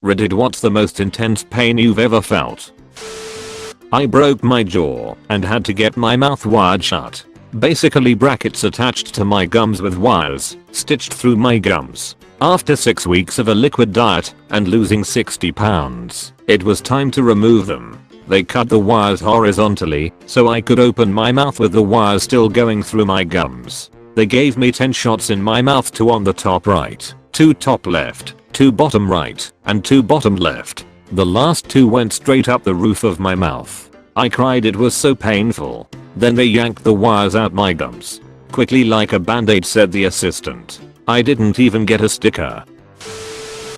Reddit, what's the most intense pain you've ever felt? I broke my jaw and had to get my mouth wired shut. Basically brackets attached to my gums with wires stitched through my gums. After 6 weeks of a liquid diet and losing 60 pounds, it was time to remove them. They cut the wires horizontally so I could open my mouth with the wires still going through my gums. They gave me 10 shots in my mouth, 2 on the top right, 2 top left, 2 bottom right, and 2 bottom left. The last 2 went straight up the roof of my mouth. I cried, it was so painful. Then they yanked the wires out my gums. Quickly like a band-aid, said the assistant. I didn't even get a sticker.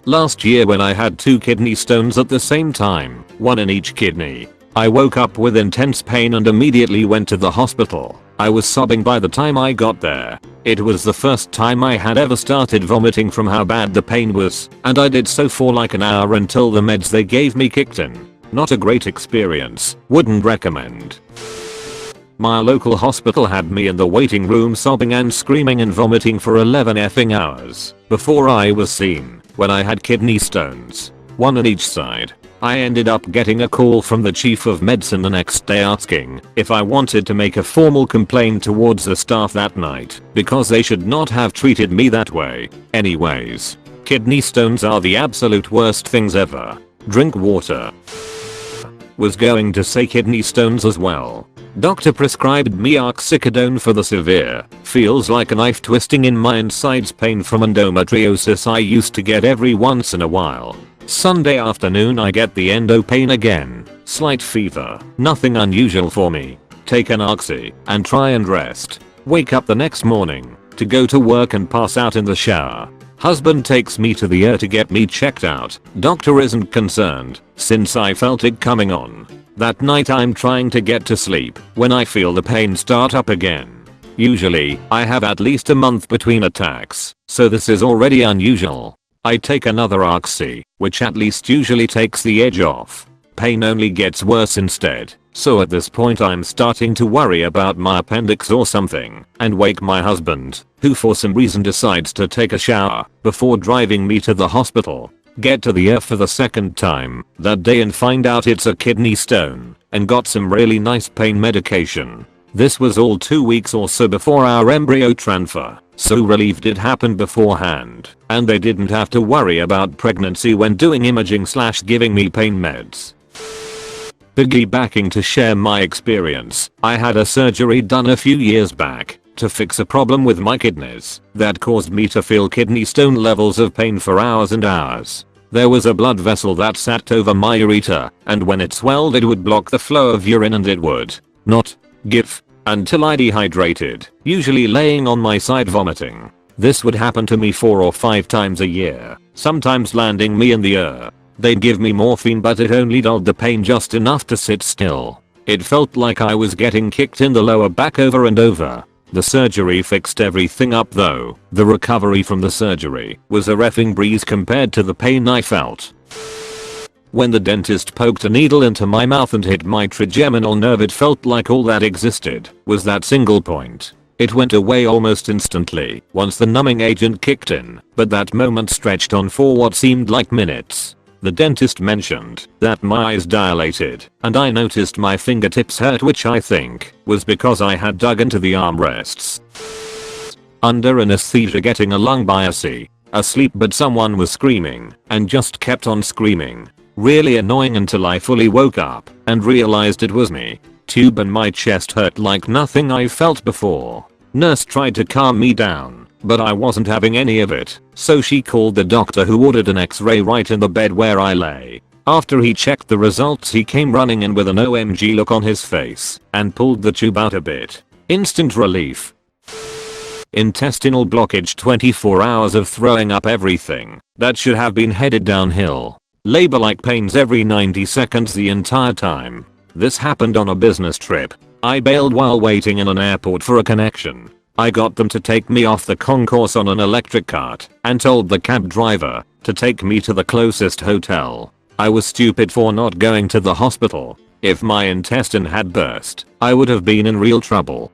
Last year when I had 2 kidney stones at the same time, 1 in each kidney, I woke up with intense pain and immediately went to the hospital. I was sobbing by the time I got there. It was the first time I had ever started vomiting from how bad the pain was, and I did so for like an hour until the meds they gave me kicked in. Not a great experience, wouldn't recommend. My local hospital had me in the waiting room sobbing and screaming and vomiting for 11 effing hours before I was seen when I had kidney stones, 1 on each side. I ended up getting a call from the chief of medicine the next day asking if I wanted to make a formal complaint towards the staff that night because they should not have treated me that way. Anyways, kidney stones are the absolute worst things ever. Drink water. Was going to say kidney stones as well. Doctor prescribed me oxycodone for the severe, feels like a knife twisting in my insides pain from endometriosis I used to get every once in a while. Sunday afternoon I get the endo pain again, slight fever, nothing unusual for me. Take an oxy and try and rest. Wake up the next morning to go to work and pass out in the shower. Husband takes me to the ER to get me checked out. Doctor isn't concerned since I felt it coming on. That night I'm trying to get to sleep when I feel the pain start up again. Usually I have at least a month between attacks, so this is already unusual. I take another oxy, which at least usually takes the edge off. Pain only gets worse instead, so at this point I'm starting to worry about my appendix or something and wake my husband, who for some reason decides to take a shower before driving me to the hospital. Get to the ER for the second time that day and find out it's a kidney stone and got some really nice pain medication. This was all 2 weeks or so before our embryo transfer, so relieved it happened beforehand and they didn't have to worry about pregnancy when doing imaging / giving me pain meds. Piggybacking to share my experience, I had a surgery done a few years back to fix a problem with my kidneys that caused me to feel kidney stone levels of pain for hours and hours. There was a blood vessel that sat over my ureter, and when it swelled it would block the flow of urine and it would not give until I dehydrated, usually laying on my side vomiting. This would happen to me 4 or 5 times a year, sometimes landing me in the ER. They'd give me morphine but it only dulled the pain just enough to sit still. It felt like I was getting kicked in the lower back over and over. The surgery fixed everything up though. The recovery from the surgery was a reffing breeze compared to the pain I felt. When the dentist poked a needle into my mouth and hit my trigeminal nerve, it felt like all that existed was that single point. It went away almost instantly once the numbing agent kicked in, but that moment stretched on for what seemed like minutes. The dentist mentioned that my eyes dilated and I noticed my fingertips hurt, which I think was because I had dug into the armrests. Under anesthesia getting a lung biopsy. Asleep but someone was screaming and just kept on screaming. Really annoying until I fully woke up and realized it was me. Tube and my chest hurt like nothing I felt before. Nurse tried to calm me down, but I wasn't having any of it, so she called the doctor, who ordered an x-ray right in the bed where I lay. After he checked the results he came running in with an OMG look on his face and pulled the tube out a bit. Instant relief. Intestinal blockage, 24 hours of throwing up everything that should have been headed downhill. Labor-like pains every 90 seconds the entire time. This happened on a business trip. I bailed while waiting in an airport for a connection. I got them to take me off the concourse on an electric cart and told the cab driver to take me to the closest hotel. I was stupid for not going to the hospital. If my intestine had burst, I would have been in real trouble.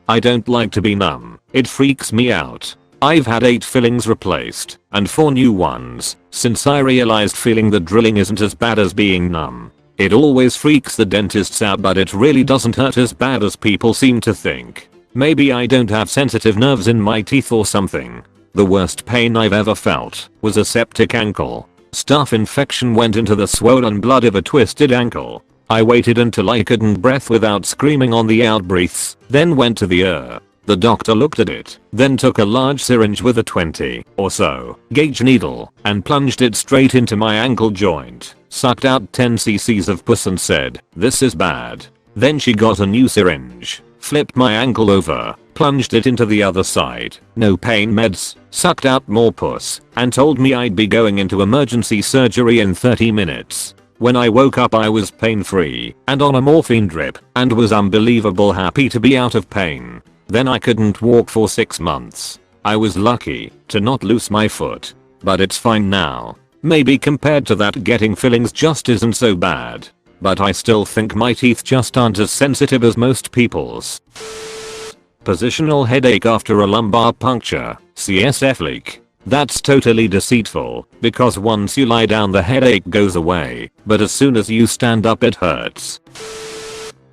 I don't like to be numb. It freaks me out. I've had 8 fillings replaced and 4 new ones, since I realized feeling the drilling isn't as bad as being numb. It always freaks the dentists out, but it really doesn't hurt as bad as people seem to think. Maybe I don't have sensitive nerves in my teeth or something. The worst pain I've ever felt was a septic ankle. Staph infection went into the swollen blood of a twisted ankle. I waited until I couldn't breathe without screaming on the out breaths, then went to the ER. The doctor looked at it, then took a large syringe with a 20 or so gauge needle and plunged it straight into my ankle joint, sucked out 10 cc's of pus and said, "This is bad." Then she got a new syringe, flipped my ankle over, plunged it into the other side, no pain meds, sucked out more pus, and told me I'd be going into emergency surgery in 30 minutes. When I woke up I was pain-free and on a morphine drip and was unbelievable happy to be out of pain. Then I couldn't walk for 6 months. I was lucky to not lose my foot. But it's fine now. Maybe compared to that, getting fillings just isn't so bad. But I still think my teeth just aren't as sensitive as most people's. Positional headache after a lumbar puncture, CSF leak. That's totally deceitful, because once you lie down the headache goes away, but as soon as you stand up it hurts.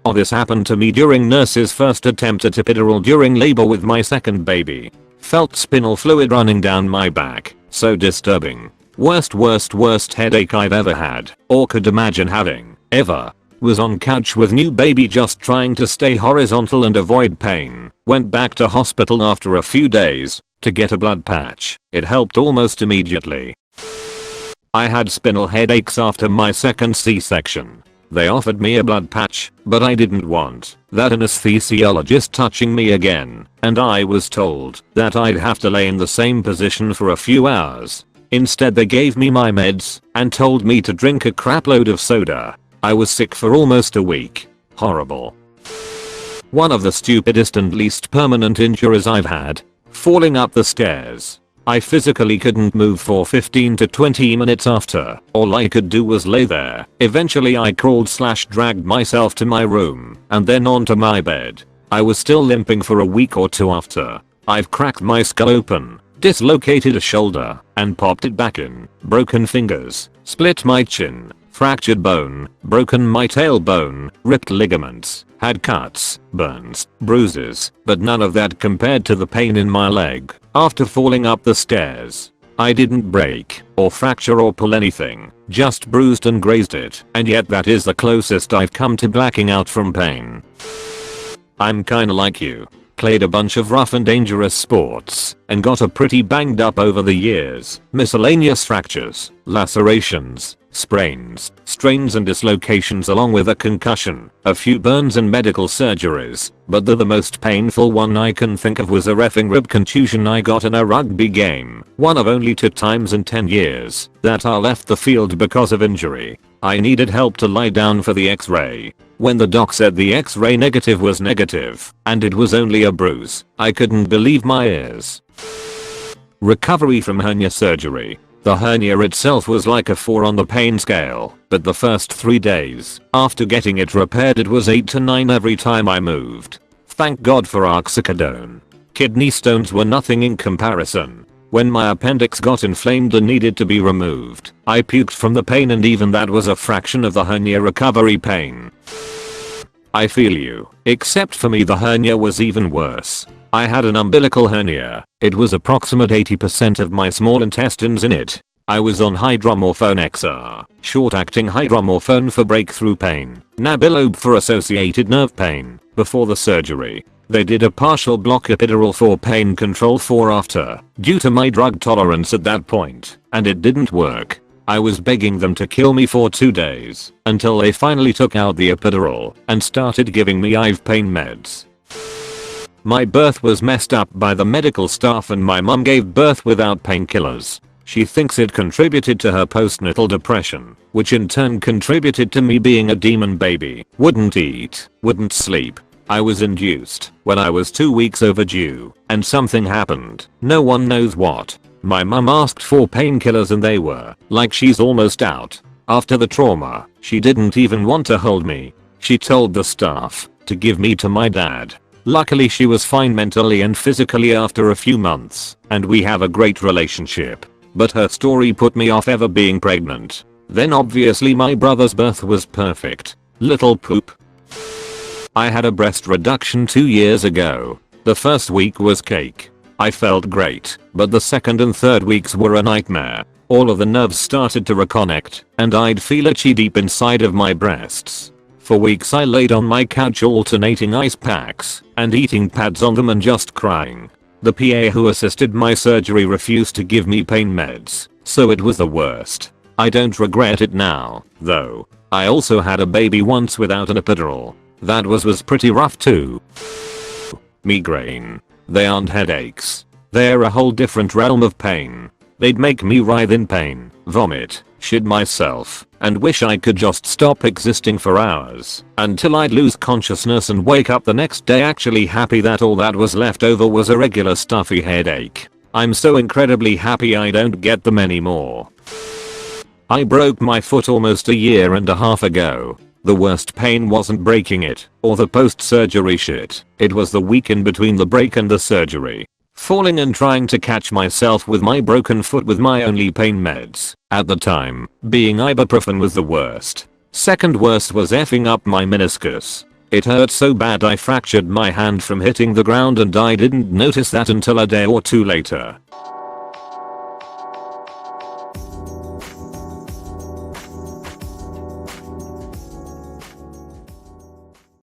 Oh, this happened to me during nurse's first attempt at epidural during labor with my second baby. Felt spinal fluid running down my back, so disturbing. Worst headache I've ever had, or could imagine having, ever. Was on couch with new baby just trying to stay horizontal and avoid pain. Went back to hospital after a few days to get a blood patch. It helped almost immediately. I had spinal headaches after my second C-section. They offered me a blood patch, but I didn't want that anesthesiologist touching me again, and I was told that I'd have to lay in the same position for a few hours. Instead they gave me my meds and told me to drink a crapload of soda. I was sick for almost a week. Horrible. One of the stupidest and least permanent injuries I've had. Falling up the stairs. I physically couldn't move for 15 to 20 minutes after. All I could do was lay there. Eventually I crawled/dragged myself to my room and then onto my bed. I was still limping for a week or two after. I've cracked my skull open, dislocated a shoulder and popped it back in, broken fingers, split my chin, fractured bone, broken my tailbone, ripped ligaments, had cuts, burns, bruises, but none of that compared to the pain in my leg after falling up the stairs. I didn't break or fracture or pull anything, just bruised and grazed it, and yet that is the closest I've come to blacking out from pain. I'm kinda like you. Played a bunch of rough and dangerous sports and got a pretty banged up over the years. Miscellaneous fractures, lacerations, sprains, strains and dislocations along with a concussion, a few burns and medical surgeries, but the most painful one I can think of was a reffing rib contusion I got in a rugby game, one of only 2 times in 10 years that I left the field because of injury. I needed help to lie down for the x-ray. When the doc said the x-ray negative was negative and it was only a bruise, I couldn't believe my ears. Recovery from hernia surgery. The hernia itself was like a 4 on the pain scale, but the first 3 days after getting it repaired it was 8 to 9 every time I moved. Thank God for oxycodone. Kidney stones were nothing in comparison. When my appendix got inflamed and needed to be removed, I puked from the pain, and even that was a fraction of the hernia recovery pain. I feel you, except for me the hernia was even worse. I had an umbilical hernia. It was approximate 80% of my small intestines in it. I was on hydromorphone XR, short-acting hydromorphone for breakthrough pain, Nabilobe for associated nerve pain, before the surgery. They did a partial block epidural for pain control for after, due to my drug tolerance at that point, and it didn't work. I was begging them to kill me for 2 days, until they finally took out the epidural and started giving me IV pain meds. My birth was messed up by the medical staff and my mum gave birth without painkillers. She thinks it contributed to her postnatal depression, which in turn contributed to me being a demon baby. Wouldn't eat, wouldn't sleep. I was induced when I was 2 weeks overdue, and something happened. No one knows what. My mum asked for painkillers and they were like she's almost out. After the trauma, she didn't even want to hold me. She told the staff to give me to my dad. Luckily she was fine mentally and physically after a few months, and we have a great relationship. but her story put me off ever being pregnant. Then obviously my brother's birth was perfect. Little poop. I had a breast reduction 2 years ago. The first week was cake. I felt great, but the second and third weeks were a nightmare. All of the nerves started to reconnect, and I'd feel itchy deep inside of my breasts. For weeks I laid on my couch alternating ice packs and eating pads on them and just crying. The PA who assisted my surgery refused to give me pain meds, so it was the worst. I don't regret it now, though. I also had a baby once without an epidural. That was pretty rough too. Migraine. They aren't headaches. They're a whole different realm of pain. They'd make me writhe in pain, vomit, shit myself, and wish I could just stop existing for hours until I'd lose consciousness and wake up the next day actually happy that all that was left over was a regular stuffy headache. I'm so incredibly happy I don't get them anymore. I broke my foot almost a year and a half ago. The worst pain wasn't breaking it or the post-surgery shit. It was the week in between the break and the surgery. Falling and trying to catch myself with my broken foot with my only pain meds. At the time, being ibuprofen was the worst. Second worst was effing up my meniscus. It hurt so bad I fractured my hand from hitting the ground and I didn't notice that until a day or two later.